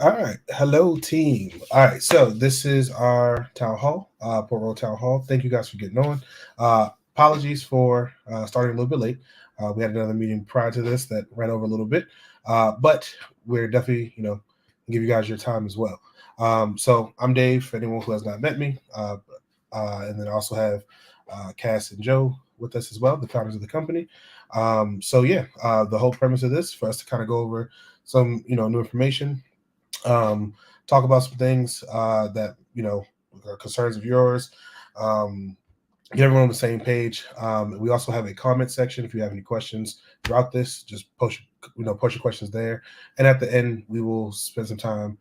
All right. Hello, team. All right. So this is our town hall, Port Royal Town Hall. Thank you guys for getting on. Apologies for starting a little bit late. We had another meeting prior to this that ran over a little bit, but we're definitely, give you guys your time as well. So I'm Dave. For anyone who has not met me, and then I also have Cass and Joe with us as well, the founders of the company. The whole premise of this for us to kind of go over some, new information, um, talk about some things that are concerns of yours. Um, get everyone on the same page. We also have a comment section. If you have any questions throughout this, just post your questions there. And at the end, we will spend some time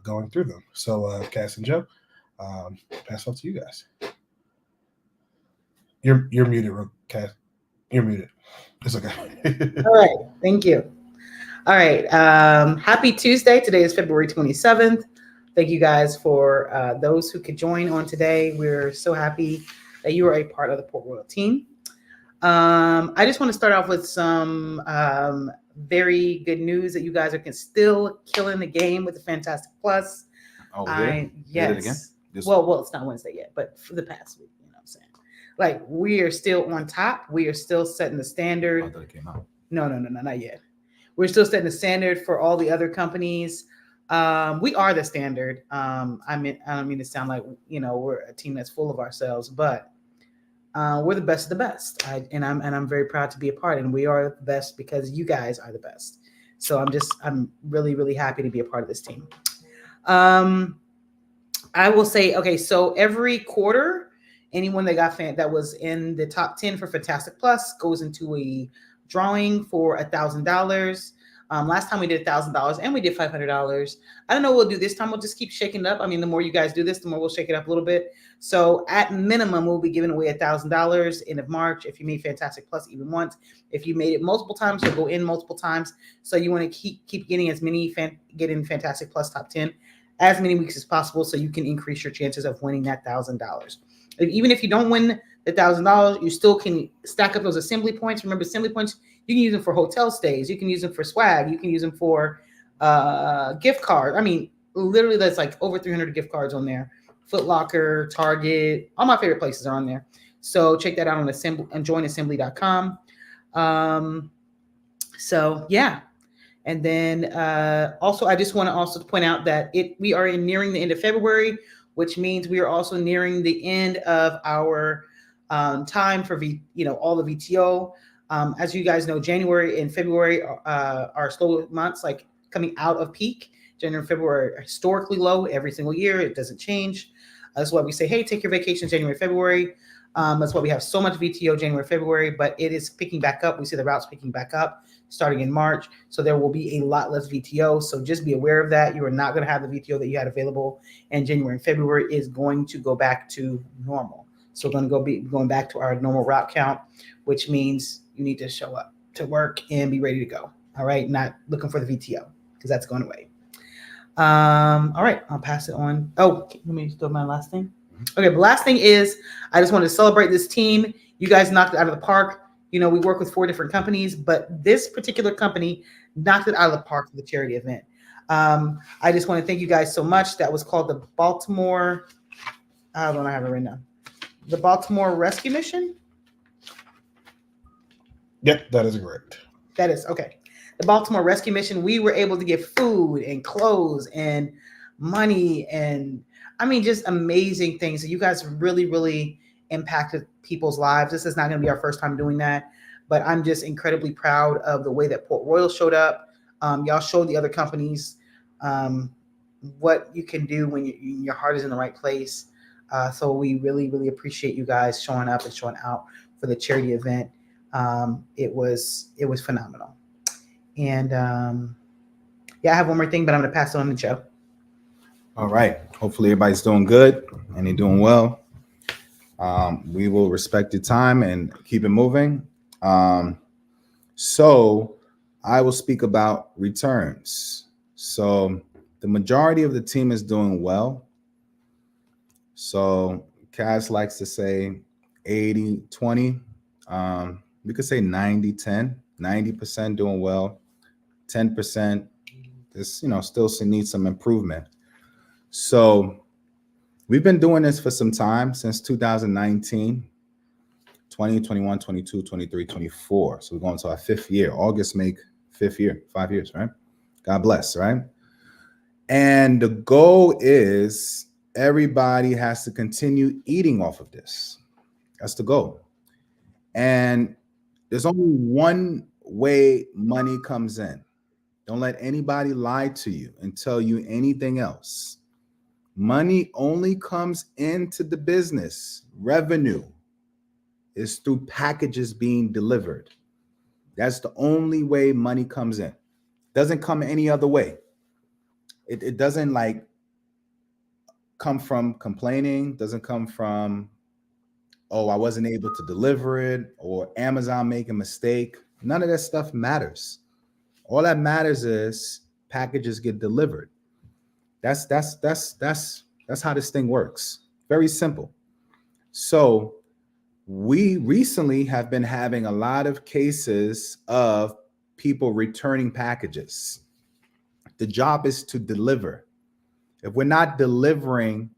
going through them. So, Cass and Joe, pass off to you guys. You're muted, Cass. You're muted. It's okay. All right. Thank you. All right. Happy Tuesday. Today is February 27th. Thank you guys for those who could join on today. We're so happy that you are a part of the Port Royal team. I just want to start off with some very good news that you guys are still killing the game with the Fantastic Plus. Oh, yeah? Did it again? Yes. Well, it's not Wednesday yet, but for the past week, you know what I'm saying? Like, we are still on top. We are still setting the standard. I thought it came out. No, not yet. We're still setting the standard for all the other companies. We are the standard. I don't mean to sound like we're a team that's full of ourselves, but we're the best of the best. I'm very proud to be a part, and we are the best because you guys are the best. So I'm really really happy to be a part of this team. I will say, okay, so every quarter, anyone that was in the top 10 for Fantastic Plus goes into a drawing for $1,000. Last time we did $1,000 and we did $500. I don't know what we'll do this time. We'll just keep shaking it up. I mean, the more you guys do this, the more we'll shake it up a little bit. So at minimum, we'll be giving away $1,000 end of March. If you made Fantastic Plus even once, if you made it multiple times, you'll go in multiple times. So you want to keep getting as many getting Fantastic Plus top 10 as many weeks as possible, so you can increase your chances of winning that $1,000. Even if you don't win the $1,000, you still can stack up those assembly points. Remember, assembly points, you can use them for hotel stays. You can use them for swag. You can use them for gift cards. I mean, literally, there's like over 300 gift cards on there. Foot Locker, Target, all my favorite places are on there. So check that out on joinassembly.com. So yeah. And then also, I just want to also point out that we are nearing the end of February, which means we are also nearing the end of our time for all the VTO. As you guys know, January and February are slow months, like coming out of peak. January and February are historically low every single year. It doesn't change. That's why we say, hey, take your vacations January, February. That's why we have so much VTO January, February, but it is picking back up. We see the routes picking back up starting in March. So there will be a lot less VTO. So just be aware of that. You are not going to have the VTO that you had available in January and February is going to go back to normal. So we're going to be going back to our normal route count, which means you need to show up to work and be ready to go. All right. Not looking for the VTO because that's going away. All right. I'll pass it on. Oh, let me do my last thing. Okay. The last thing is I just want to celebrate this team. You guys knocked it out of the park. We work with 4 different companies, but this particular company knocked it out of the park for the charity event. I just want to thank you guys so much. That was called the Baltimore. I don't have it right now. The Baltimore Rescue Mission. Yep, that is correct. That is okay. The Baltimore Rescue Mission. We were able to get food and clothes and money and just amazing things. So you guys really, really impacted people's lives. This is not going to be our first time doing that, but I'm just incredibly proud of the way that Port Royal showed up. Y'all showed the other companies what you can do when your heart is in the right place. So we really, really appreciate you guys showing up and showing out for the charity event. It was phenomenal. And I have one more thing, but I'm going to pass it on to Joe. All right. Hopefully everybody's doing good and they're doing well. We will respect your time and keep it moving. So I will speak about returns. So the majority of the team is doing well. So Cass likes to say 80-20. We could say 90-10, 90% doing well, 10% it's still needs some improvement. So we've been doing this for some time, since 2019, 20, 21, 22, 23, 24. So we're going to our 5th year. August make 5th year, 5 years, right? God bless, right? And the goal is everybody has to continue eating off of this. That's the goal. And there's only one way money comes in. Don't let anybody lie to you and tell you anything else. Money only comes into the business. Revenue is through packages being delivered. That's the only way money comes in. Doesn't come any other way. It doesn't like come from complaining, doesn't come from, oh, I wasn't able to deliver it, or Amazon make a mistake. None of that stuff matters. All that matters is packages get delivered. That's how this thing works. Very simple. So we recently have been having a lot of cases of people returning packages. The job is to deliver. If we're not delivering,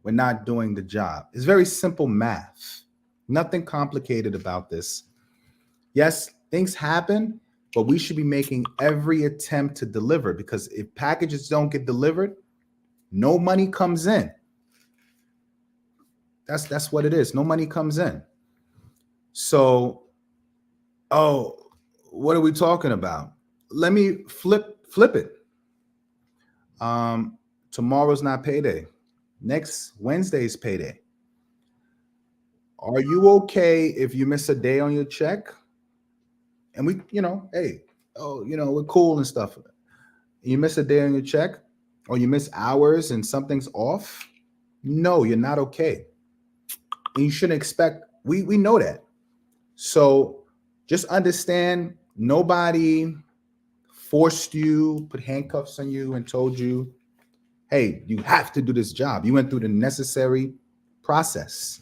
we're not doing the job. It's very simple math. Nothing complicated about this. Yes, things happen, but we should be making every attempt to deliver, because if packages don't get delivered, no money comes in. That's what it is. No money comes in. So, what are we talking about? Let me flip it. Tomorrow's not payday. Next Wednesday's payday. Are you okay if you miss a day on your check? And we, we're cool and stuff. You miss a day on your check, or you miss hours and something's off? No, you're not okay. And you shouldn't expect, we know that. So just understand, nobody forced you, put handcuffs on you and told you, hey, you have to do this job. You went through the necessary process.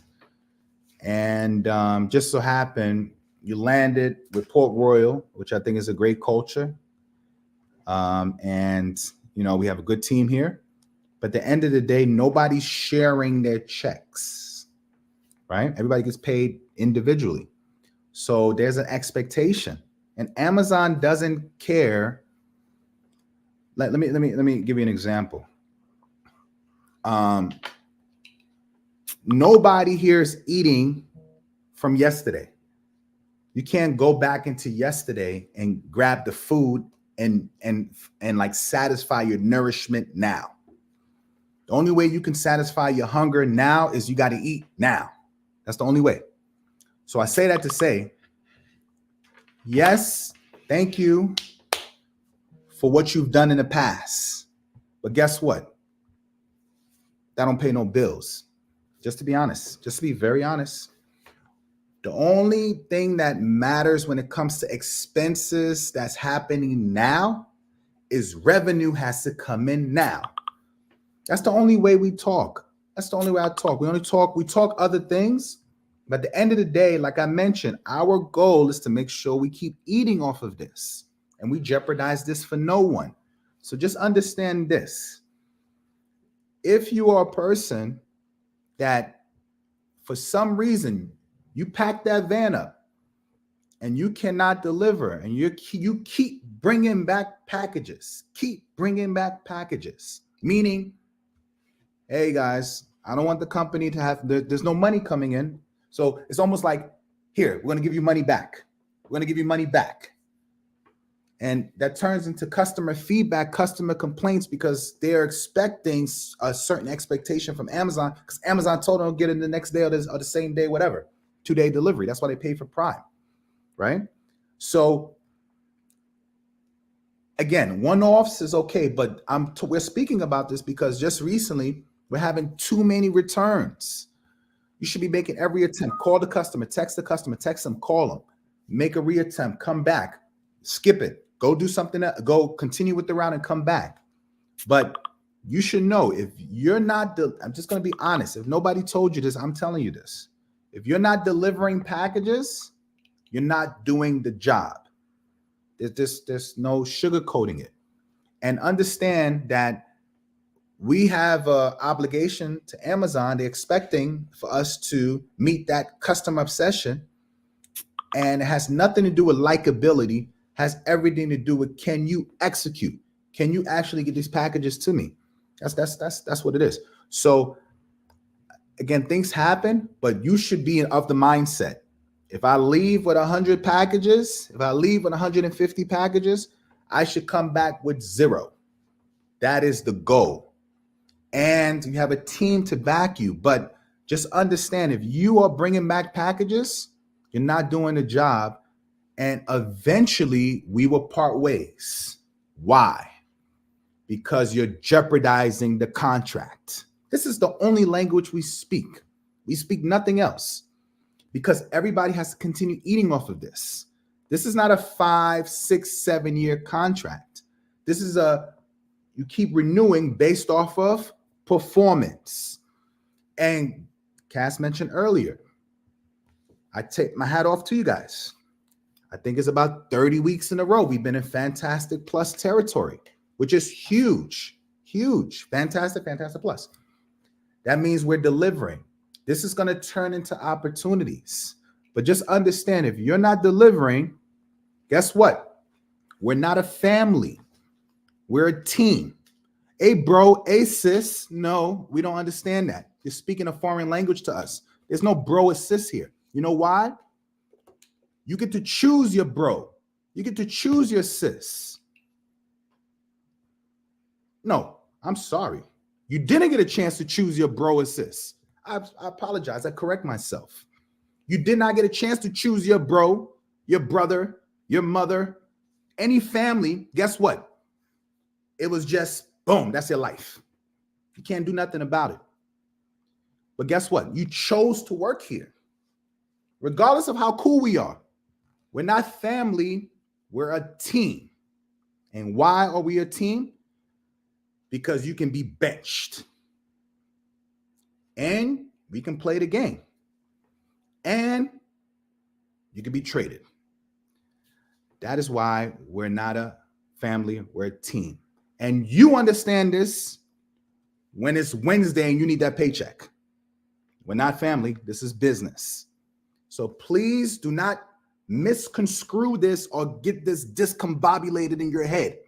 And just so happened, you landed with Port Royal, which I think is a great culture. And, we have a good team here. But at the end of the day, nobody's sharing their checks, right? Everybody gets paid individually. So there's an expectation. And Amazon doesn't care. Let me give you an example. Nobody here is eating from yesterday. You can't go back into yesterday and grab the food and like satisfy your nourishment now. The only way you can satisfy your hunger now is you got to eat now. That's the only way. So I say that to say, yes, thank you for what you've done in the past. But guess what? That don't pay no bills. Just to be honest, just to be very honest. The only thing that matters when it comes to expenses that's happening now is revenue has to come in now. That's the only way we talk. That's the only way I talk. We talk other things. But at the end of the day, like I mentioned, our goal is to make sure we keep eating off of this and we jeopardize this for no one. So just understand this. If you are a person that for some reason you pack that van up and you cannot deliver and you keep bringing back packages, meaning, hey guys, I don't want the company to have, there's no money coming in. So it's almost like, here, we're going to give you money back. And that turns into customer feedback, customer complaints, because they're expecting a certain expectation from Amazon, because Amazon told them to get it the next day or the same day, whatever, 2-day delivery. That's why they pay for Prime, right? So again, one-offs is okay, but we're speaking about this because just recently we're having too many returns. You should be making every attempt. Call the customer, text them, call them, make a reattempt, come back, skip it, go do something else, go continue with the route and come back. But you should know, if you're not, I'm just going to be honest. If nobody told you this, I'm telling you this. If you're not delivering packages, you're not doing the job. There's no sugarcoating it. and understand that we have an obligation to Amazon. They're expecting for us to meet that customer obsession, and it has nothing to do with likability, has everything to do with, can you execute? Can you actually get these packages to me? That's what it is. So again, things happen, but you should be of the mindset. If I leave with 100 packages, if I leave with 150 packages, I should come back with 0. That is the goal. And you have a team to back you. But just understand, if you are bringing back packages, you're not doing the job. And eventually we will part ways. Why? Because you're jeopardizing the contract. This is the only language we speak. We speak nothing else, because everybody has to continue eating off of this. This is not a 5, 6, 7 year contract. This is you keep renewing based off of performance. And Cass mentioned earlier, I take my hat off to you guys. I think it's about 30 weeks in a row we've been in Fantastic Plus territory, which is huge, huge. Fantastic Plus. That means we're delivering. This is going to turn into opportunities. But just understand, if you're not delivering, guess what? We're not a family. We're a team. Hey, bro, hey, sis. No, we don't understand that. You're speaking a foreign language to us. There's no bro or sis here. You know why? You get to choose your bro. You get to choose your sis. No, I'm sorry. You didn't get a chance to choose your bro or sis. I apologize. I correct myself. You did not get a chance to choose your bro, your brother, your mother, any family. Guess what? It was just boom. That's your life. You can't do nothing about it. But guess what? You chose to work here. Regardless of how cool we are, we're not family. We're a team. And why are we a team? Because you can be benched. And we can play the game. And you can be traded. That is why we're not a family, we're a team. And you understand this when it's Wednesday and you need that paycheck. We're not family, this is business. So please do not misconstrue this or get this discombobulated in your head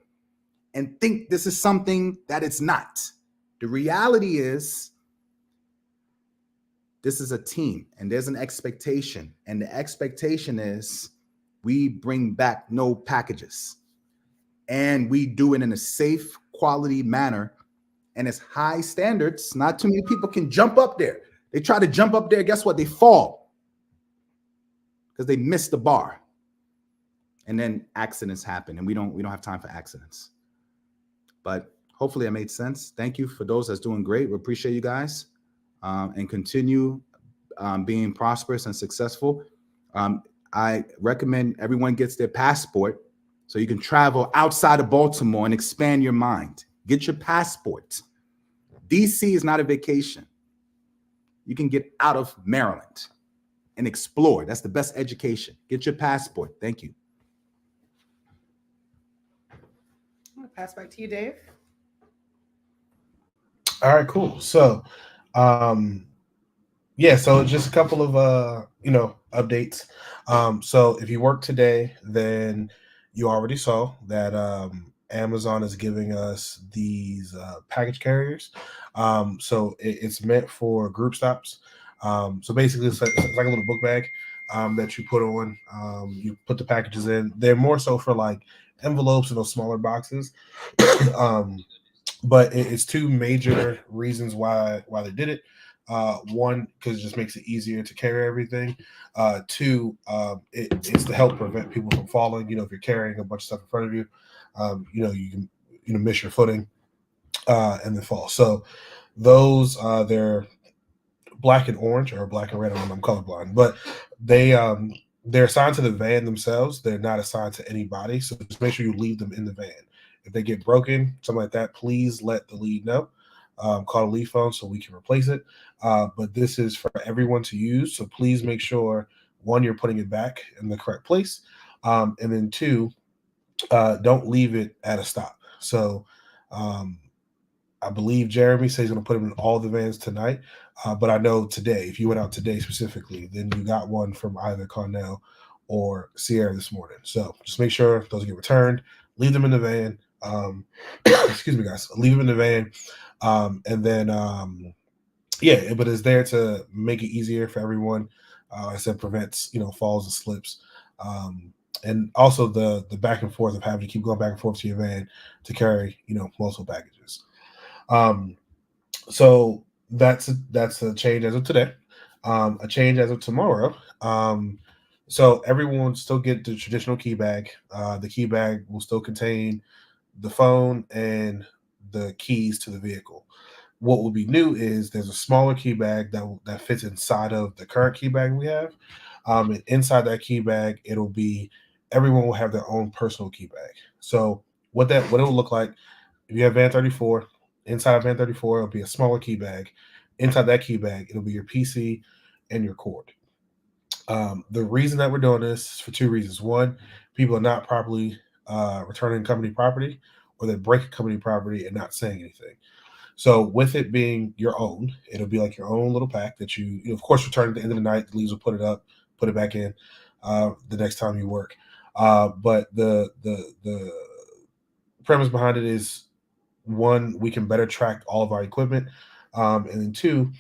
and think this is something that it's not. The reality is, this is a team and there's an expectation. And the expectation is we bring back no packages. And we do it in a safe, quality manner. And it's high standards. Not too many people can jump up there. They try to jump up there. Guess what? They fall because they missed the bar. And then accidents happen. And we don't have time for accidents. But hopefully that made sense. Thank you for those that's doing great. We appreciate you guys. And continue being prosperous and successful. I recommend everyone gets their passport so you can travel outside of Baltimore and expand your mind. Get your passport. DC is not a vacation. You can get out of Maryland and explore. That's the best education. Get your passport. Thank you. I'm going to pass back to you, Dave. All right, cool. So, yeah, so just a couple of updates. So if you work today, then you already saw that Amazon is giving us these package carriers. So it's meant for group stops. So basically it's like a little book bag that you put on. You put the packages in. They're more so for like envelopes and those smaller boxes. But it's two major reasons why they did it. One, because it just makes it easier to carry everything. Two, it's to help prevent people from falling. If you're carrying a bunch of stuff in front of you, you can miss your footing and then fall. So those they're black and orange or black and red. I'm colorblind, but they're assigned to the van themselves. They're not assigned to anybody. So just make sure you leave them in the van. If they get broken, something like that, please let the lead know. Call a lead phone so we can replace it. But this is for everyone to use. So please make sure, one, you're putting it back in the correct place. And then two, don't leave it at a stop. So I believe Jeremy says he's going to put them in all the vans tonight. But I know today, if you went out today specifically, then you got one from either Cornell or Sierra this morning. So just make sure those get returned. Leave them in the van. Excuse me, guys. Leave them in the van. And then, yeah, but it's there to make it easier for everyone. I said prevents, falls and slips. And also the back and forth of having to keep going back and forth to your van to carry, multiple packages. So that's a change as of today. A change as of tomorrow. So everyone will still get the traditional key bag. The key bag will still contain the phone and the keys to the vehicle. What will be new is there's a smaller key bag that fits inside of the current key bag we have. And inside that key bag, everyone will have their own personal key bag. So what it will look like, if you have Van 34, inside of Van 34, it'll be a smaller key bag. Inside that key bag, it'll be your PC and your cord. The reason that we're doing this is for two reasons. One, people are not properly returning company property, or they're breaking company property and not saying anything. So with it being your own, it'll be like your own little pack that you of course, return at the end of the night. The leads will put it up, put it back in the next time you work. But the premise behind it is, one, we can better track all of our equipment, and then two,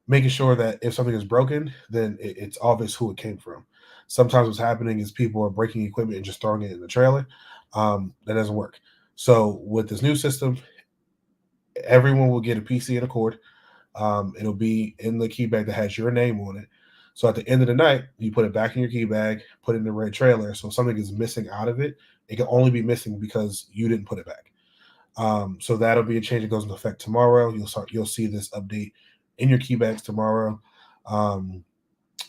making sure that if something is broken, then it's obvious who it came from. Sometimes what's happening is people are breaking equipment and just throwing it in the trailer. That doesn't work. So with this new system, everyone will get a PC and a cord. It'll be in the key bag that has your name on it. So at the end of the night, you put it back in your key bag, put it in the red trailer. So if something is missing out of it, it can only be missing because you didn't put it back. So that'll be a change that goes into effect tomorrow. You'll see this update in your key bags tomorrow.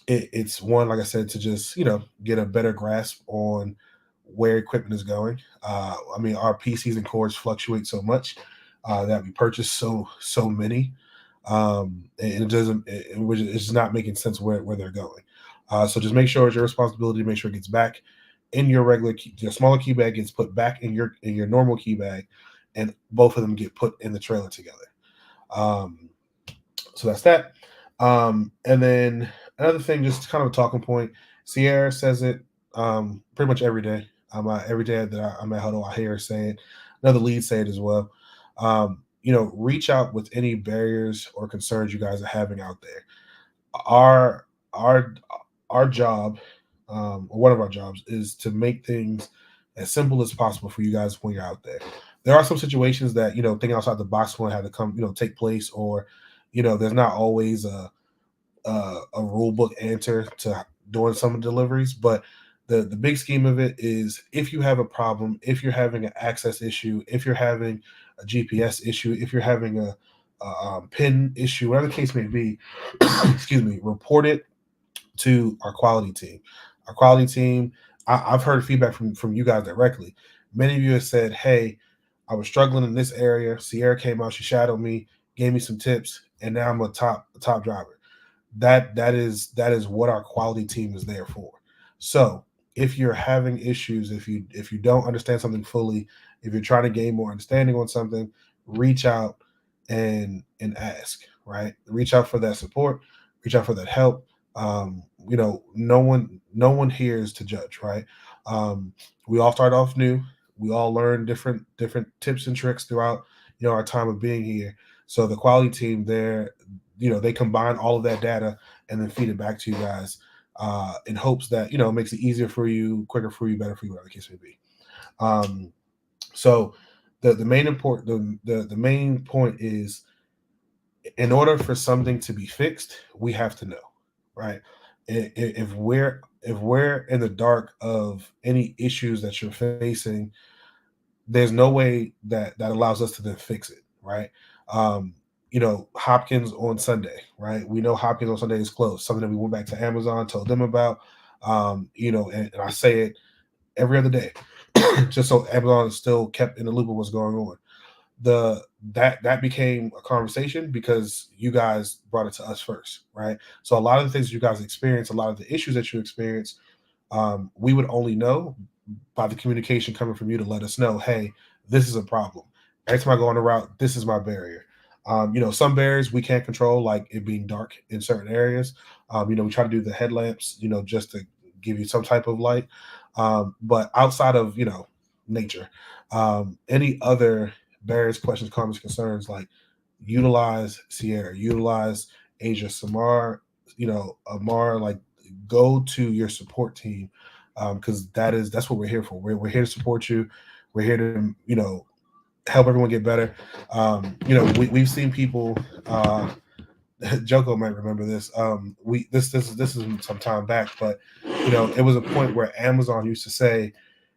It's one, like I said, to just get a better grasp on where equipment is going. Our PCs and cords fluctuate so much that we purchase so many, and it's just not making sense where they're going. So just make sure it's your responsibility to make sure it gets back in your regular your smaller key bag gets put back in your normal key bag, and both of them get put in the trailer together. So that's that. And then another thing, just kind of a talking point. Sierra says it pretty much every day. Every day that I'm at huddle, I hear her say it. Another lead say it as well. Reach out with any barriers or concerns you guys are having out there. Our job, or one of our jobs, is to make things as simple as possible for you guys when you're out there. There are some situations that thinking outside the box will have to come take place, or there's not always a rule book answer to doing some deliveries, but the big scheme of it is, if you have a problem, if you're having an access issue, if you're having a GPS issue, if you're having a pin issue, whatever the case may be, excuse me, report it to our quality team. Our quality team, I've heard feedback from you guys directly. Many of you have said, hey, I was struggling in this area. Sierra came out, she shadowed me, gave me some tips, and now I'm a top driver. That is what our quality team is there for. So if you're having issues, if you don't understand something fully, if you're trying to gain more understanding on something, reach out and ask, right? Reach out for that support, reach out for that help. No one here is to judge, right? We all start off new. We all learn different tips and tricks throughout our time of being here. So the quality team there, they combine all of that data and then feed it back to you guys, in hopes that it makes it easier for you, quicker for you, better for you, whatever the case may be. So the main point is, in order for something to be fixed, we have to know, right? If we're in the dark of any issues that you're facing, there's no way that allows us to then fix it, right? Hopkins on Sunday, right? We know Hopkins on Sunday is closed. Something that we went back to Amazon, told them about, and I say it every other day, just so Amazon is still kept in the loop of what's going on. That became a conversation because you guys brought it to us first, right? So a lot of the things you guys experience, a lot of the issues that you experience, we would only know by the communication coming from you to let us know, hey, this is a problem. Every time I go on the route, this is my barrier. Some barriers we can't control, like it being dark in certain areas. We try to do the headlamps, just to give you some type of light. But outside of, nature, any other barriers, questions, comments, concerns, like utilize Sierra, utilize Asia, Samar, Amar, like go to your support team, because that's what we're here for. We're here to support you. We're here to, help everyone get better. We've seen people. Joko might remember this. This is some time back, but it was a point where Amazon used to say,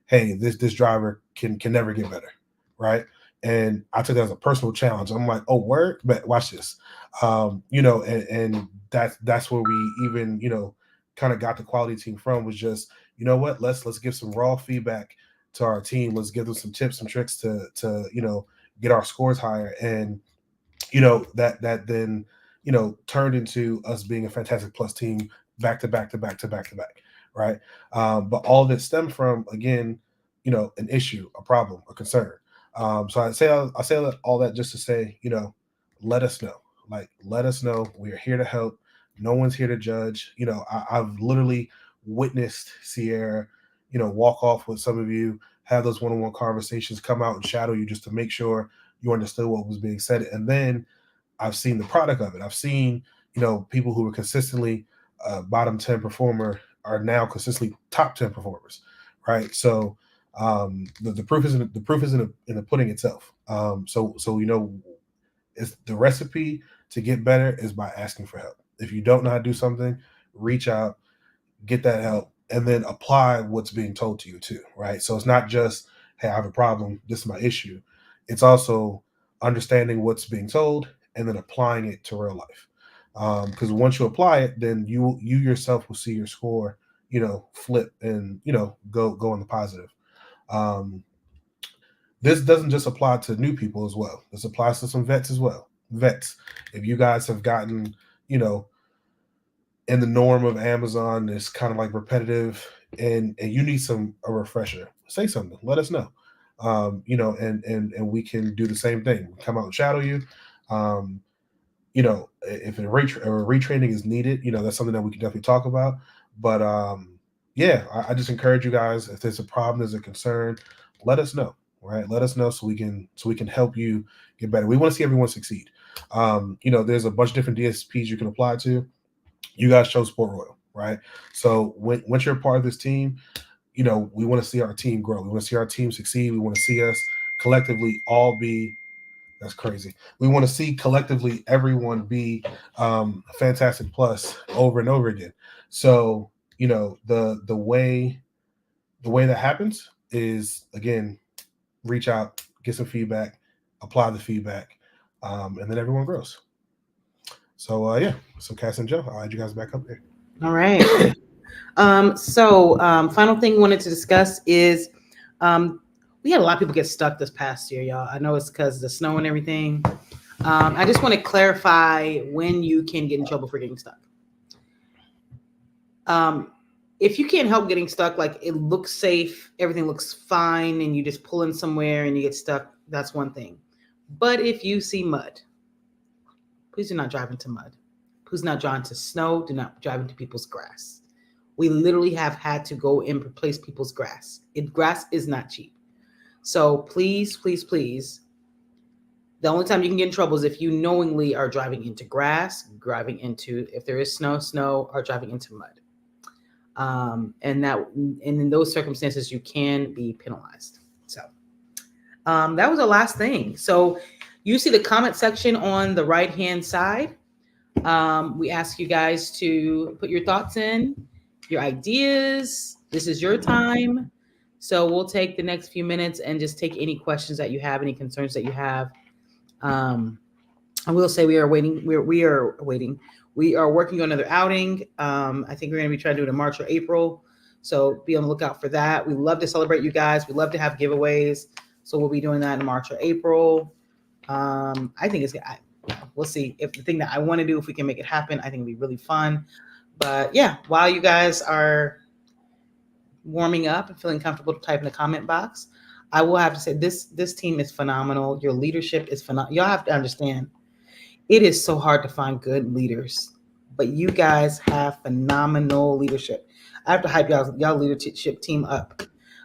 "Hey, this driver can never get better," right? And I took that as a personal challenge. I'm like, "Oh, word!" But watch this, and that's where we even kind of got the quality team from, was just, what, let's give some raw feedback to our team. Let's give them some tips, some tricks to get our scores higher, and that then turned into us being a Fantastic Plus team back to back to back to back to back, right? But all of it stemmed from, again, an issue, a problem, a concern. So I say all that just to say, let us know. Like, let us know. We are here to help. No one's here to judge. I've literally witnessed Sierra, walk off with some of you, have those one-on-one conversations, come out and shadow you just to make sure you understood what was being said. And then I've seen the product of it. I've seen, people who were consistently bottom 10 performer are now consistently top 10 performers, right? So the proof is in the pudding itself. So it's the recipe to get better is by asking for help. If you don't know how to do something, reach out, get that help, and then apply what's being told to you too, right? So it's not just, hey, I have a problem, this is my issue. It's also understanding what's being told and then applying it to real life. Because once you apply it, then you yourself will see your score, flip and go in the positive. This doesn't just apply to new people as well. This applies to some vets as well. Vets, if you guys have gotten, in the norm of Amazon, it's kind of like repetitive, and you need a refresher, say something, let us know. And we can do the same thing. Come out and shadow you. If a retraining is needed, that's something that we can definitely talk about. But I just encourage you guys, if there's a problem, there's a concern, let us know. Right? Let us know so we can help you get better. We want to see everyone succeed. There's a bunch of different DSPs you can apply to. You guys chose Port Royal, right? So once you're a part of this team, we want to see our team grow. We want to see our team succeed. We want to see us collectively all be. That's crazy. We want to see collectively everyone be Fantastic Plus over and over again. So the way that happens is, again, reach out, get some feedback, apply the feedback, and then everyone grows. So so Cass and Joe, I'll add you guys back up there. All right. Final thing we wanted to discuss is we had a lot of people get stuck this past year, y'all. I know it's because of the snow and everything. I just want to clarify when you can get in trouble for getting stuck. If you can't help getting stuck, like it looks safe, everything looks fine, and you just pull in somewhere and you get stuck, that's one thing. But if you see mud, please do not drive into mud. Please do not drive into snow. Do not drive into people's grass. We literally have had to go and replace people's grass. Grass is not cheap. So please, please, please, the only time you can get in trouble is if you knowingly are driving into grass, driving into, if there is snow, or driving into mud. And in those circumstances, you can be penalized. So that was the last thing. So you see the comment section on the right-hand side. We ask you guys to put your thoughts in, your ideas. This is your time. So we'll take the next few minutes and just take any questions that you have, any concerns that you have. I will say we are waiting. We are waiting. We are working on another outing. I think we're going to be trying to do it in March or April. So be on the lookout for that. We love to celebrate you guys. We love to have giveaways. So we'll be doing that in March or April. I think we'll see if the thing that I want to do, if we can make it happen, I think it'll be really fun. But yeah, while you guys are warming up and feeling comfortable to type in the comment box, I will have to say this team is phenomenal. Your leadership is phenomenal. Y'all have to understand, it is so hard to find good leaders, but you guys have phenomenal leadership. I have to hype y'all leadership team up.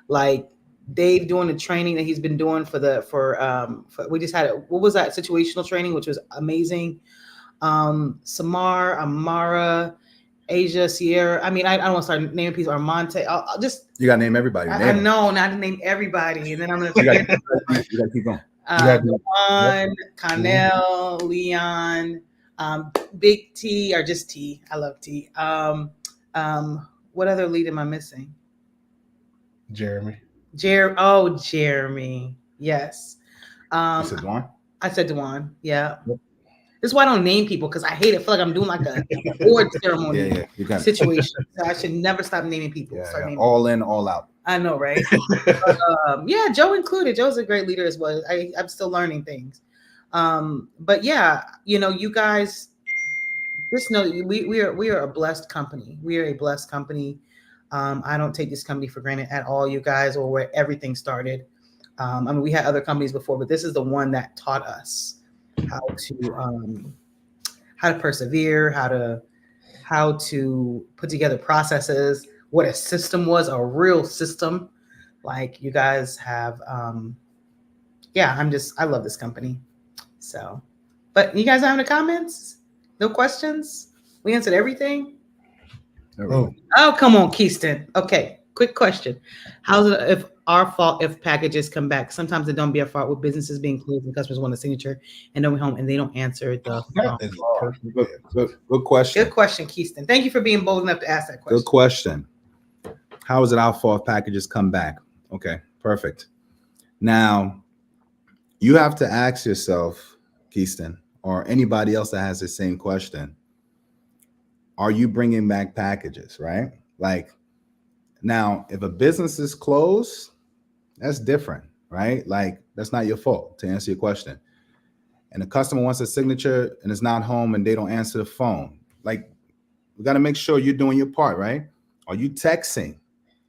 Like Dave doing the training that he's been doing for we just had what was that situational training, which was amazing. Samar, Amara, Asia, Sierra. I mean, I don't want to start naming people. Armonte. I'll just. You gotta name everybody. I know not to name everybody, and then I'm gonna You forget. gotta keep going. Dewan, Connell, Leon, Big T, or just T. I love T. What other lead am I missing? Jeremy. Jeremy. Yes. You said Juan? I said Dewan. Yeah. Yep. This is why I don't name people, because I hate it. I feel like I'm doing like a award ceremony Yeah, you got it. situation. So I should never stop naming people. Yeah, Start naming all in, all out. I know, right? But, yeah, Joe included. Joe's a great leader as well. I'm still learning things. But yeah, you guys just know we are a blessed company. We are a blessed company. I don't take this company for granted at all, you guys, or where everything started. I mean, we had other companies before, but this is the one that taught us how to persevere, how to put together processes, what a system was, a real system. Like you guys have, I love this company. So, but you guys have any comments? No questions? We answered everything. Oh, come on, Keyston. Okay, quick question. How's it if our fault if packages come back? Sometimes it don't be our fault with businesses being closed and customers want a signature and don't be home and they don't answer the phone. Good question. Good question, Keyston. Thank you for being bold enough to ask that question. Good question. How is it our fault if packages come back? Okay, perfect. Now, you have to ask yourself, Keyston, or anybody else that has the same question, are you bringing back packages, right? Like, now, if a business is closed, that's different, right? Like, that's not your fault, to answer your question. And the customer wants a signature and is not home and they don't answer the phone. Like, we got to make sure you're doing your part, right? Are you texting?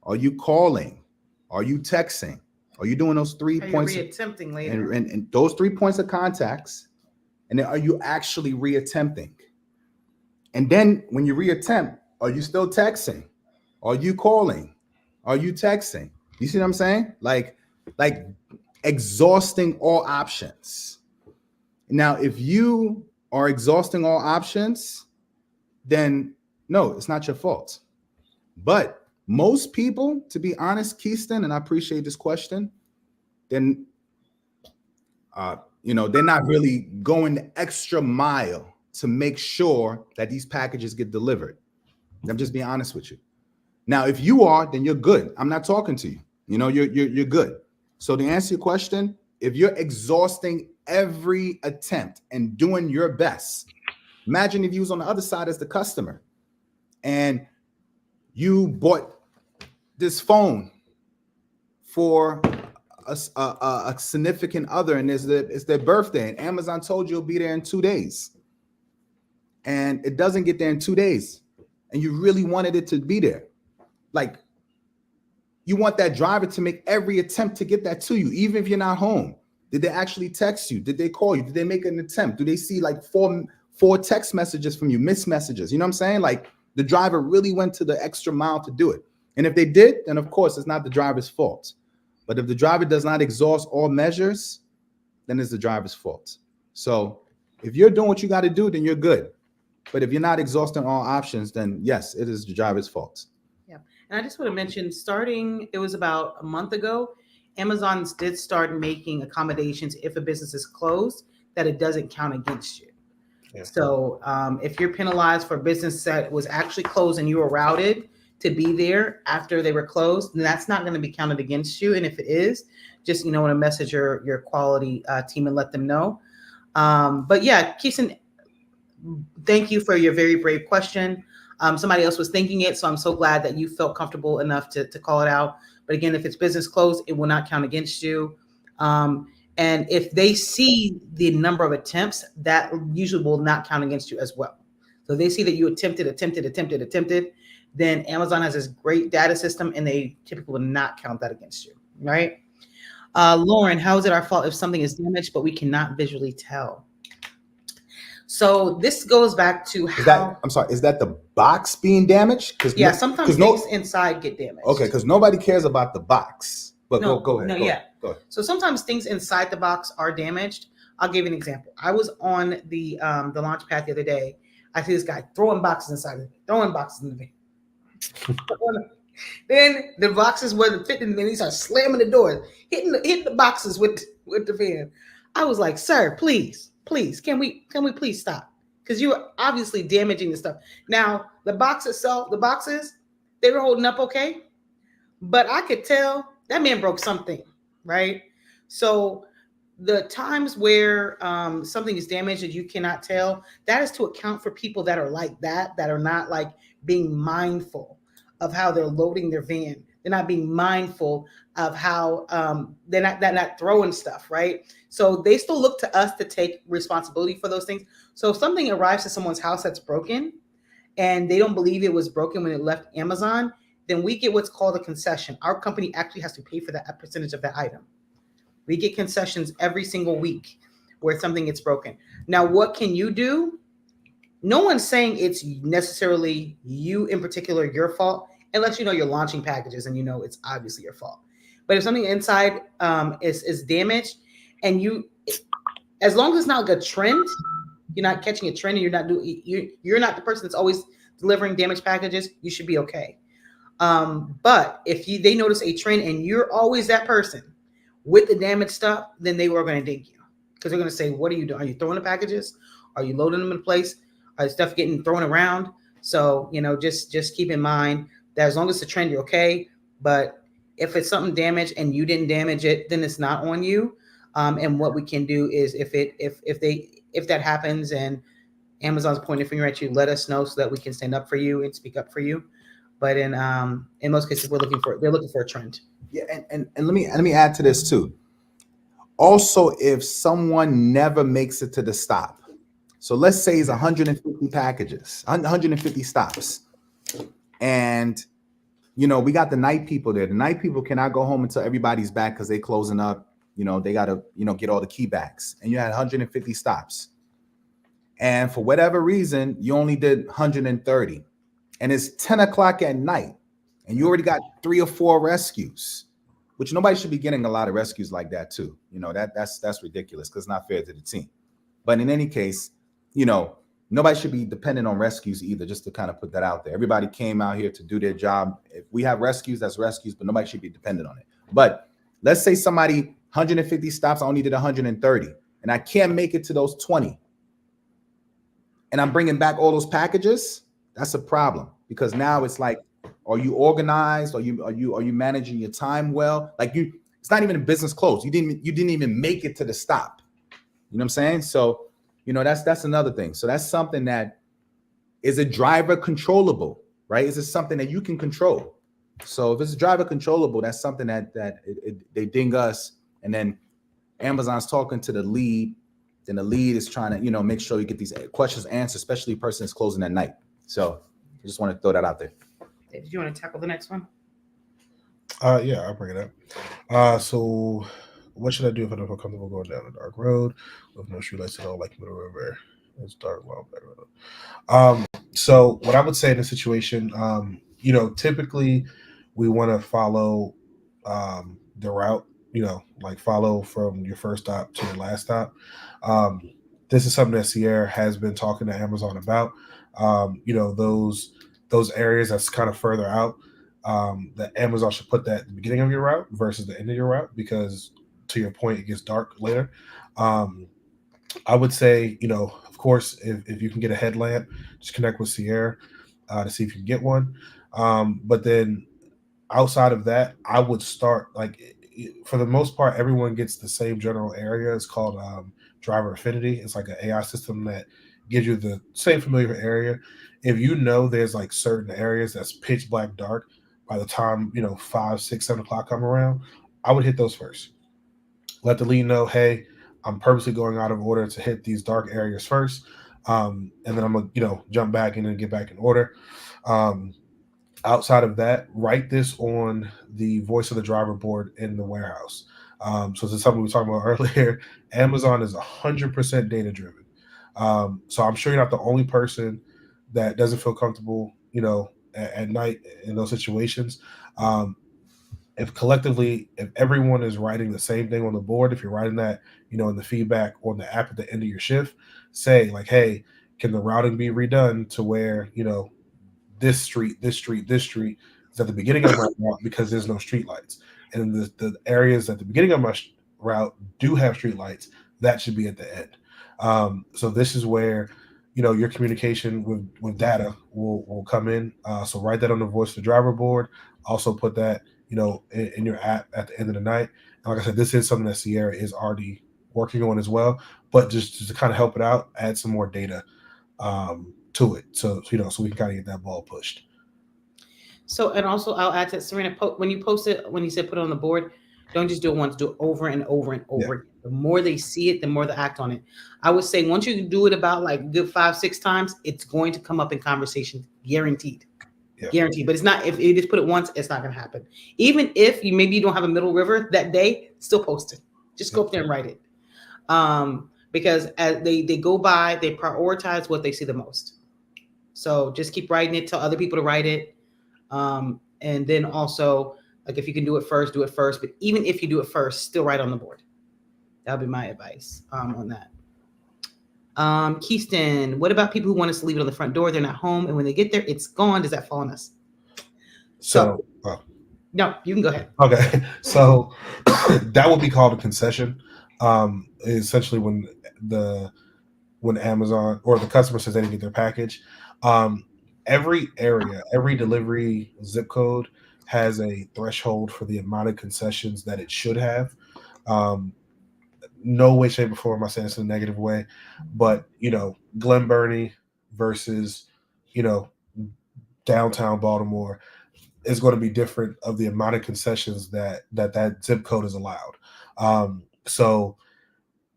Are you calling? Are you texting? Are you doing those 3 points? Reattempting later. And those 3 points of contacts. And then are you actually reattempting? And then when you reattempt, are you still texting? Are you calling? Are you texting? You see what I'm saying? Like exhausting all options. Now, if you are exhausting all options, then no, it's not your fault. But most people, to be honest, Keyston, and I appreciate this question, then they're not really going the extra mile to make sure that these packages get delivered. I'm just being honest with you. Now, if you are, then you're good. I'm not talking to you. You're good. So to answer your question, if you're exhausting every attempt and doing your best, imagine if you was on the other side as the customer and you bought this phone for a significant other and it's their birthday and Amazon told you it'll be there in 2 days and it doesn't get there in 2 days and you really wanted it to be there. Like, you want that driver to make every attempt to get that to you, even if you're not home. Did they actually text you? Did they call you? Did they make an attempt? Do they see like four text messages from you, missed messages? You know what I'm saying? Like, the driver really went to the extra mile to do it. And if they did, then of course it's not the driver's fault. But if the driver does not exhaust all measures, then it's the driver's fault. So if you're doing what you got to do, then you're good. But if you're not exhausting all options, then yes, it is the driver's fault. Yeah. And I just want to mention, it was about a month ago, Amazon did start making accommodations if a business is closed, that it doesn't count against you. Yeah. So if you're penalized for a business that was actually closed and you were routed to be there after they were closed, then that's not going to be counted against you. And if it is, just, want to message your quality team and let them know. But yeah, Keyston, thank you for your very brave question. Somebody else was thinking it, so I'm so glad that you felt comfortable enough to call it out. But again, if it's business closed, it will not count against you. And if they see the number of attempts, that usually will not count against you as well. So they see that you attempted, then Amazon has this great data system and they typically will not count that against you, right? Lauren, how is it our fault if something is damaged but we cannot visually tell? So this goes back to Is how. that, I'm sorry, is that the box being damaged? Because Yeah, sometimes things inside get damaged. Okay, because nobody cares about the box. But No, go ahead. no, go yeah. ahead, go ahead. So sometimes things inside the box are damaged. I'll give you an example. I was on the launch pad the other day. I see this guy throwing boxes inside of it, throwing boxes in the van. Then the boxes wasn't fitting, and then he started slamming the doors, hitting the boxes with the van. I was like, "Sir, please, can we please stop? Because you're obviously damaging the stuff." Now, the box itself, the boxes, they were holding up okay, but I could tell that man broke something, right? So the times where something is damaged and you cannot tell, that is to account for people that are like that are not like being mindful of how they're loading their van. They're not being mindful of how they're not throwing stuff, right? So they still look to us to take responsibility for those things. So if something arrives to someone's house that's broken and they don't believe it was broken when it left Amazon, then we get what's called a concession. Our company actually has to pay for that percentage of that item. We get concessions every single week where something gets broken. Now, what can you do? No one's saying it's necessarily you in particular, your fault, unless you know you're launching packages and you know it's obviously your fault. But if something inside is damaged, and as long as it's not like a trend, you're not catching a trend, and you're not the person that's always delivering damaged packages, you should be okay. But if they notice a trend and you're always that person with the damaged stuff, then they were going to dig you, because they're going to say, "What are you doing? Are you throwing the packages? Are you loading them in place? Are stuff getting thrown around?" So, just keep in mind that as long as it's a trend, you're okay. But if it's something damaged and you didn't damage it, then it's not on you. And what we can do is if that happens and Amazon's pointing a finger at you, let us know so that we can stand up for you and speak up for you. But in most cases, they're looking for a trend. Yeah, and let me add to this too. Also, if someone never makes it to the stop, so let's say it's 150 packages, 150 stops, and we got the night people there. The night people cannot go home until everybody's back because they're closing up. They got to get all the key backs, and you had 150 stops, and for whatever reason you only did 130, and it's 10 o'clock at night, and you already got 3 or 4 rescues, which nobody should be getting a lot of rescues like that too. That's ridiculous because it's not fair to the team. But in any case, nobody should be dependent on rescues either, just to kind of put that out there. Everybody came out here to do their job. If we have rescues, that's rescues, but nobody should be dependent on it. But let's say somebody 150 stops, I only did 130, and I can't make it to those 20. And I'm bringing back all those packages. That's a problem, because now it's like, are you organized? Are you managing your time well? Like it's not even a business close. You didn't even make it to the stop. You know what I'm saying? So, that's another thing. So that's something that is a driver controllable, right? Is it something that you can control? So if it's driver controllable, that's something that they ding us, and then Amazon's talking to the lead, then the lead is trying to, make sure you get these questions answered, especially a person that's closing at night. So I just want to throw that out there. Did you want to tackle the next one? Yeah, I'll bring it up. So what should I do if I don't feel comfortable going down a dark road with no shoelaces at all, like middle river? It's dark, long black road. So what I would say in a situation, typically we want to follow the route, like follow from your first stop to your last stop. This is something that Sierra has been talking to Amazon about. Those areas that's kind of further out, that Amazon should put that at the beginning of your route versus the end of your route, because to your point, it gets dark later. I would say, of course, if you can get a headlamp, just connect with Sierra to see if you can get one. But then outside of that, I would start, for the most part, everyone gets the same general area. It's called Driver Affinity. It's like an AI system that gives you the same familiar area. If there's like certain areas that's pitch black dark, by the time 5, 6, 7 o'clock come around, I would hit those first. Let the lead know, hey, I'm purposely going out of order to hit these dark areas first, and then I'm gonna jump back in and get back in order. Outside of that, write this on the voice of the driver board in the warehouse. So this is something we were talking about earlier. Amazon is 100% data driven. So I'm sure you're not the only person that doesn't feel comfortable, at night in those situations. If collectively, if everyone is writing the same thing on the board, if you're writing that, in the feedback on the app at the end of your shift, say like, hey, can the routing be redone to where, this street is at the beginning of my route because there's no street lights. And the areas at the beginning of my route do have street lights, that should be at the end. So this is where, your communication with data will come in. So write that on the voice of the driver board. Also put that, in your app at the end of the night. And like I said, this is something that Sierra is already working on as well, but just to kind of help it out, add some more data to it. So we can kind of get that ball pushed. So, and also I'll add to Serena, when you post it, when you said put it on the board, don't just do it once, do it over and over and over. Yeah. The more they see it, the more they act on it. I would say once you do it about like good 5-6 times, it's going to come up in conversation, guaranteed. Yeah. Guaranteed. But it's not, if you just put it once, it's not going to happen. Even if maybe you don't have a Middle River that day, still post it. Just go up there and write it. Because as they go by, they prioritize what they see the most. So just keep writing it, tell other people to write it. And then also, like if you can do it first, do it first. But even if you do it first, still write on the board. That would be my advice on that. Keyston, what about people who want us to leave it on the front door? They're not home, and when they get there, it's gone. Does that fall on us? So no, you can go ahead. Okay, so that would be called a concession. Essentially, when Amazon or the customer says they didn't get their package, every area, every delivery zip code has a threshold for the amount of concessions that it should have. No way, shape, or form am I saying this in a negative way, but Glen Burnie versus downtown Baltimore is going to be different of the amount of concessions that zip code is allowed. So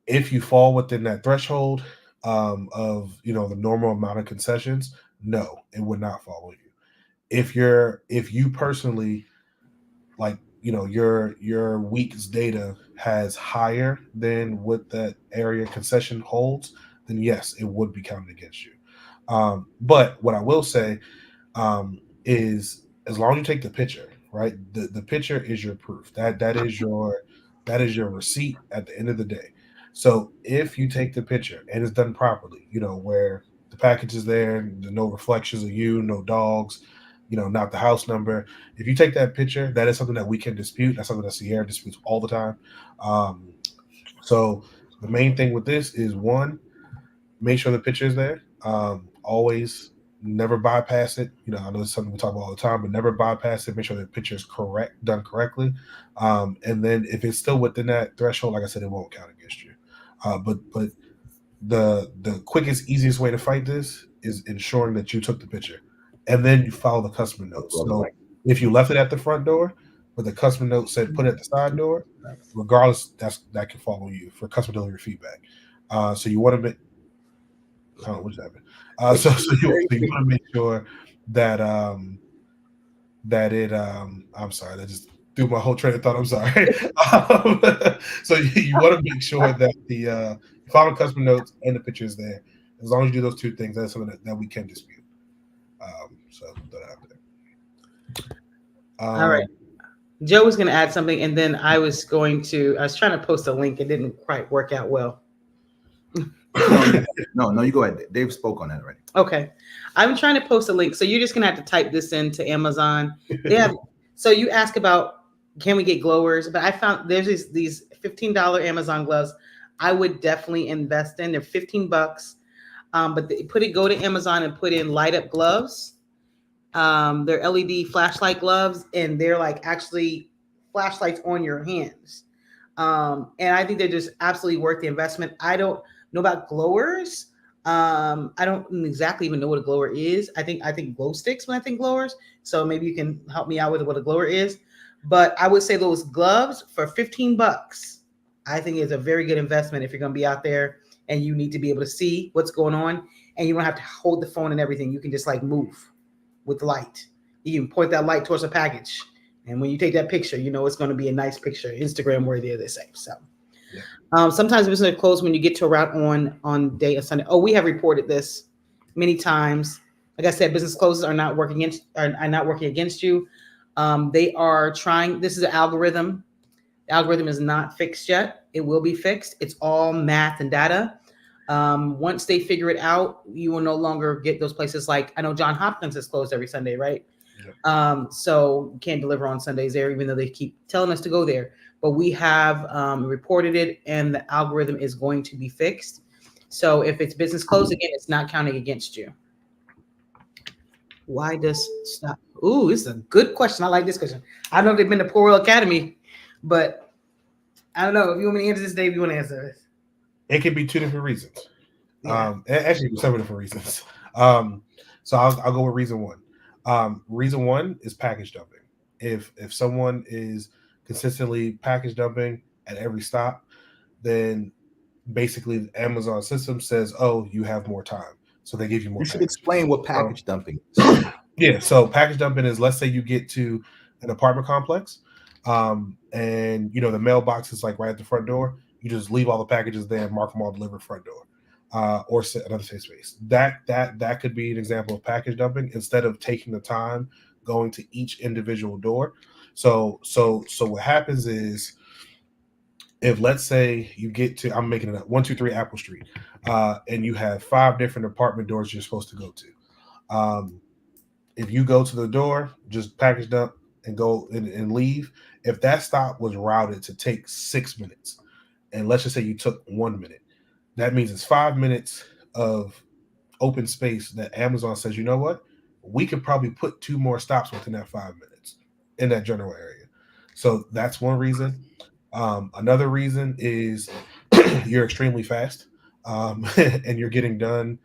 if you fall within that threshold of the normal amount of concessions, no, it would not follow you. If you personally, like, your week's data has higher than what that area concession holds, then yes, it would be counted against you. But what I will say is, as long as you take the picture, right? The picture is your proof. That is your receipt at the end of the day. So if you take the picture and it's done properly, where the package is there, no reflections of you, no dogs, not the house number. If you take that picture, that is something that we can dispute. That's something that Sierra disputes all the time. So the main thing with this is, one, make sure the picture is there. Always never bypass it. I know it's something we talk about all the time, but never bypass it. Make sure the picture is done correctly. And then if it's still within that threshold, like I said, it won't count against you. But the quickest, easiest way to fight this is ensuring that you took the picture. And then you follow the customer notes. So if you left it at the front door, but the customer note said put it at the side door, regardless, that can follow you for customer delivery feedback. So you want to make, I don't know what just happened. So you want to make sure that that it I'm sorry, that just threw my whole train of thought. I'm sorry. So you want to make sure that the follow customer notes and the picture is there. As long as you do those two things, that's something that we can dispute. So that out there. All right. Joe was going to add something, and then I was trying to post a link. It didn't quite work out well. No, you go ahead. Dave spoke on that already. Okay. I'm trying to post a link. So you're just going to have to type this into Amazon. So you ask about, can we get glowers? But I found there's these $15 Amazon gloves I would definitely invest in. They're $15. But go to Amazon and put in light up gloves. They're LED flashlight gloves, and they're like actually flashlights on your hands. And I think they're just absolutely worth the investment. I don't know about glowers. I don't exactly even know what a glower is. I think glow sticks when I think glowers. So maybe you can help me out with what a glower is. But I would say those gloves for $15, I think is a very good investment if you're going to be out there and you need to be able to see what's going on, and you don't have to hold the phone and everything. You can just like move with light. You can point that light towards a package And when you take that picture, you know it's going to be a nice picture, Instagram worthy, as they say. So Yeah. sometimes business are closed when you get to a route on day of Sunday. Oh, we have reported this many times. Like I said, business closes are not working against you. They are trying. This is an algorithm. The algorithm is not fixed yet. It will be fixed. It's all math and data. Once they figure it out, you will no longer get those places like, I know John Hopkins is closed every Sunday, right? So you can't deliver on Sundays there, even though they keep telling us to go there. But we have reported it, and the algorithm is going to be fixed. So if it's business closed again, it's not counting against you. Why does stop? Ooh, this is a good question. I like this question. I don't know if they've been to Poor World Academy, but I don't know. If you want me to answer this, Dave, you want to answer this? It could be two different reasons. Yeah. Actually, several different reasons. So I'll go with reason one. Reason one is package dumping. If someone is consistently package dumping at every stop, then basically the Amazon system says, "Oh, you have more time," so they give you more. You should packages. explain what package dumping is. Yeah, so package dumping is, let's say you get to an apartment complex, and you know the mailbox is like right at the front door. You just leave all the packages there and mark them all delivered front door, or set another safe space. That could be an example of package dumping instead of taking the time going to each individual door. So what happens is, if let's say you get to, I'm making it up, 123 Apple Street, and you have 5 different apartment doors you're supposed to go to. If you go to the door, just package dump and go and leave. If that stop was routed to take 6 minutes, and let's just say you took 1 minute, that means it's 5 minutes of open space that Amazon says, you know what, we could probably put 2 more stops within that 5 minutes in that general area. So that's one reason. Another reason is you're extremely fast, and you're getting done.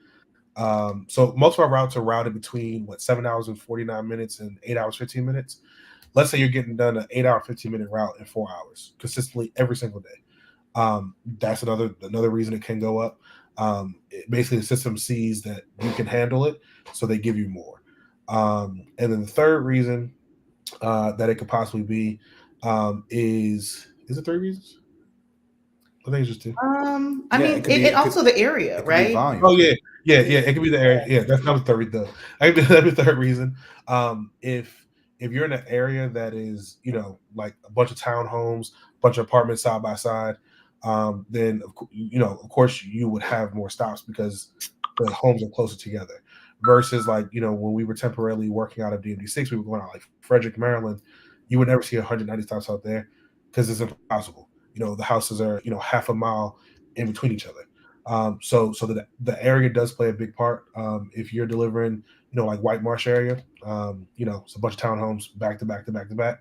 So most of our routes are routed between 7 hours and 49 minutes and 8 hours 15 minutes. Let's say you're getting done an 8 hour 15-minute route in 4 hours consistently every single day. That's another reason it can go up. Basically, the system sees that you can handle it, so they give you more. And then the third reason that it could possibly be is it 3 reasons? I think it's just 2. I Yeah, mean, it could be- it also the area, It could be right? volume. Oh yeah. It could be the area. Yeah, that was third. That'd be the third reason. If you're in an area that is, like a bunch of townhomes, a bunch of apartments side by side, then of course you would have more stops because the homes are closer together. Versus when we were temporarily working out of DMD6, we were going out like Frederick, Maryland. You would never see 190 stops out there because it's impossible. The houses are half a mile in between each other. So the area does play a big part. If you're delivering, like White Marsh area, it's a bunch of townhomes back to back to back to back.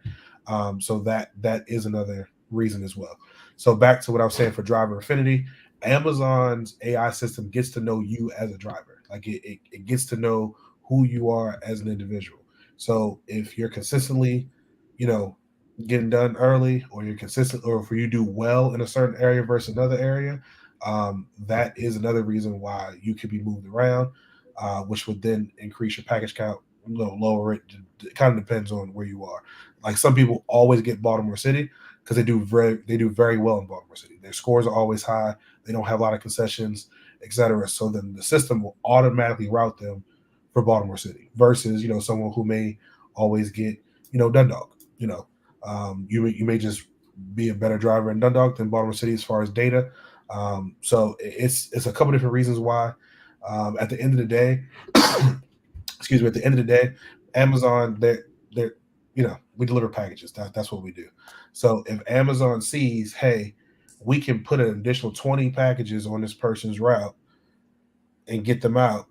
So that is another reason as well. So back to what I was saying for driver affinity, Amazon's AI system gets to know you as a driver. Like it gets to know who you are as an individual. So if you're consistently, getting done early, or you're consistent, or if you do well in a certain area versus another area, that is another reason why you could be moved around, which would then increase your package count, lower it. It kind of depends on where you are. Like some people always get Baltimore City because they do very well in Baltimore City. Their scores are always high. They don't have a lot of concessions, etc. So then the system will automatically route them for Baltimore City versus someone who may always get Dundalk. You may just be a better driver in Dundalk than Baltimore City as far as data. So it's a couple different reasons why. At the end of the day, excuse me. At the end of the day, Amazon, they're we deliver packages. That's what we do. So if Amazon sees, hey, we can put an additional 20 packages on this person's route and get them out,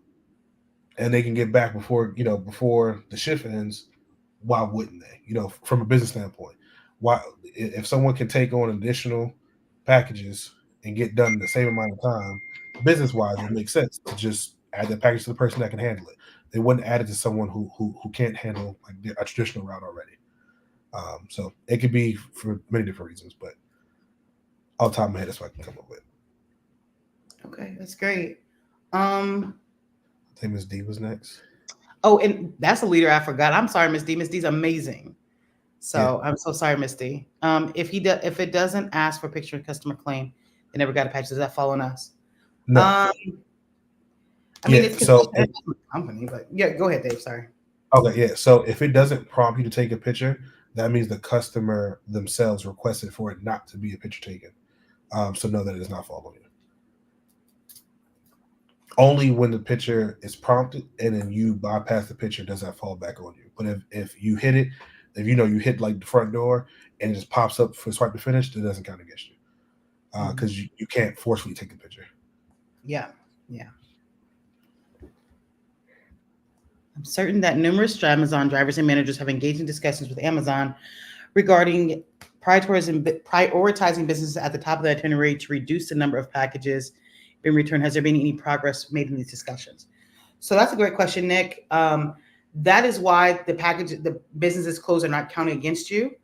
and they can get back before the shift ends, why wouldn't they? From a business standpoint, why, if someone can take on additional packages and get done in the same amount of time, business wise, it makes sense to just add that package to the person that can handle it. They wouldn't add it to someone who can't handle a traditional route already. So it could be for many different reasons, but off the top of my head, that's what I can come up with. Okay, that's great. I think Ms. D was next. Oh, and that's a leader I forgot. I'm sorry, Miss D. Miss D's amazing. So I'm so sorry, Misty. If it doesn't ask for picture and customer claim, they never got a package. Does that fall on us? No. I mean, Yeah, it's so company, but yeah, go ahead, Dave. Sorry. okay, yeah. So if it doesn't prompt you to take a picture, that means the customer themselves requested for it not to be a picture taken. So know that it does not fall on you. Only when the picture is prompted and then you bypass the picture does that fall back on you. But if you hit it, if you know you hit like the front door and it just pops up for swipe to finish, it doesn't count against you. Because you can't forcefully take the picture. Yeah. I'm certain that numerous Amazon drivers and managers have engaged in discussions with Amazon regarding prioritizing businesses at the top of the itinerary to reduce the number of packages being returned. Has there been any progress made in these discussions? So that's a great question, Nick. That is why the businesses closed are not counting against you,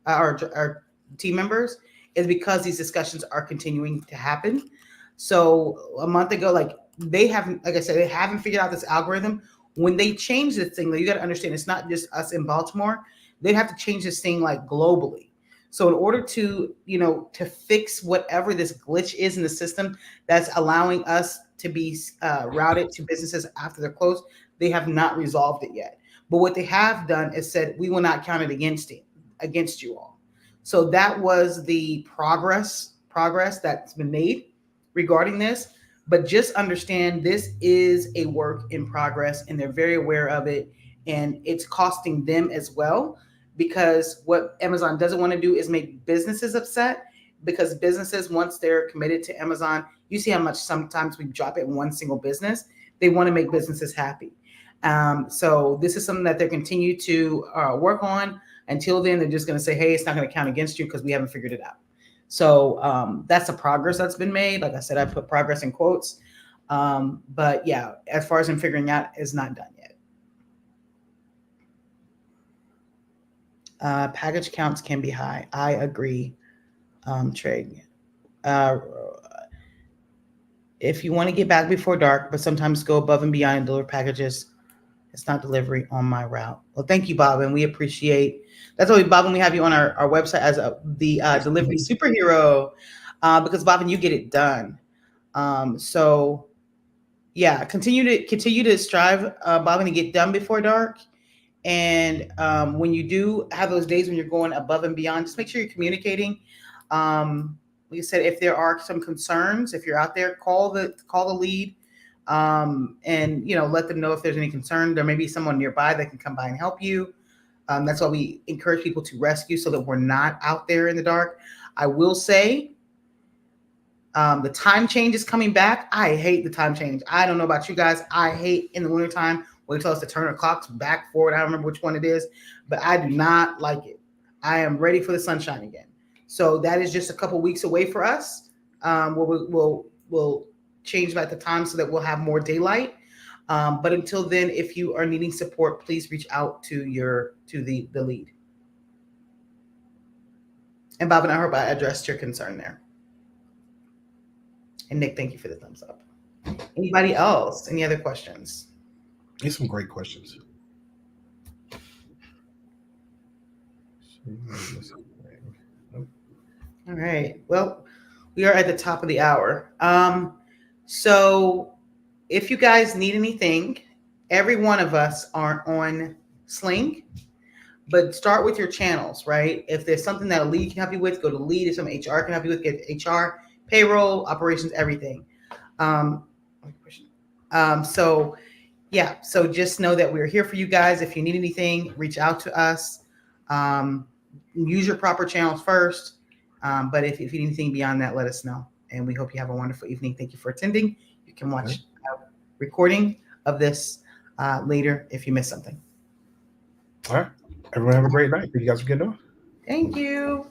our team members, is because these discussions are continuing to happen. So a month ago, like I said, they haven't figured out this algorithm. When they change this thing, you got to understand it's not just us in Baltimore. They'd have to change this thing like globally. So in order to, to fix whatever this glitch is in the system that's allowing us to be routed to businesses after they're closed, they have not resolved it yet. But what they have done is said, we will not count it against you all. So that was the progress that's been made regarding this. But just understand this is a work in progress and they're very aware of it. And it's costing them as well, because what Amazon doesn't want to do is make businesses upset, because businesses, once they're committed to Amazon, you see how much sometimes we drop it in one single business. They want to make businesses happy. So this is something that they continue to work on. Until then, they're just going to say, hey, it's not going to count against you because we haven't figured it out. So that's the progress that's been made. Like I said, I put progress in quotes. But yeah, as far as I'm figuring out, it's not done yet. Package counts can be high. I agree, Trey. If you want to get back before dark, but sometimes go above and beyond and deliver packages, it's not delivery on my route. Well, thank you, Bob, and we appreciate. That's always, Bob, and we have you on our website as the delivery superhero, because Bob, and you get it done. So yeah, continue to strive, Bob, and to get done before dark. And when you do have those days when you're going above and beyond, just make sure you're communicating. Like I said, if there are some concerns, if you're out there, call the lead, and let them know if there's any concern. There may be someone nearby that can come by and help you. That's why we encourage people to rescue, so that we're not out there in the dark. I will say, the time change is coming back. I hate the time change. I don't know about you guys. I hate in the wintertime when they tell us to turn our clocks back forward. I don't remember which one it is, but I do not like it. I am ready for the sunshine again. So that is just a couple weeks away for us. We'll change back the time so that we'll have more daylight. But until then, if you are needing support, please reach out to the lead. And Bob, and I hope I addressed your concern there. And Nick, thank you for the thumbs up. Anybody else? Any other questions? These some great questions. All right. Well, we are at the top of the hour. So if you guys need anything, every one of us are on Sling, but start with your channels, right? If there's something that a lead can help you with, go to lead. If some HR can help you with, get HR, payroll, operations, everything. So yeah, so just know that we're here for you guys. If you need anything, reach out to us. Use your proper channels first. But if you need anything beyond that, let us know. And we hope you have a wonderful evening. Thank you for attending. You can watch a recording of this later if you missed something. All right. Everyone have a great night. Thank you guys for getting on. Thank you.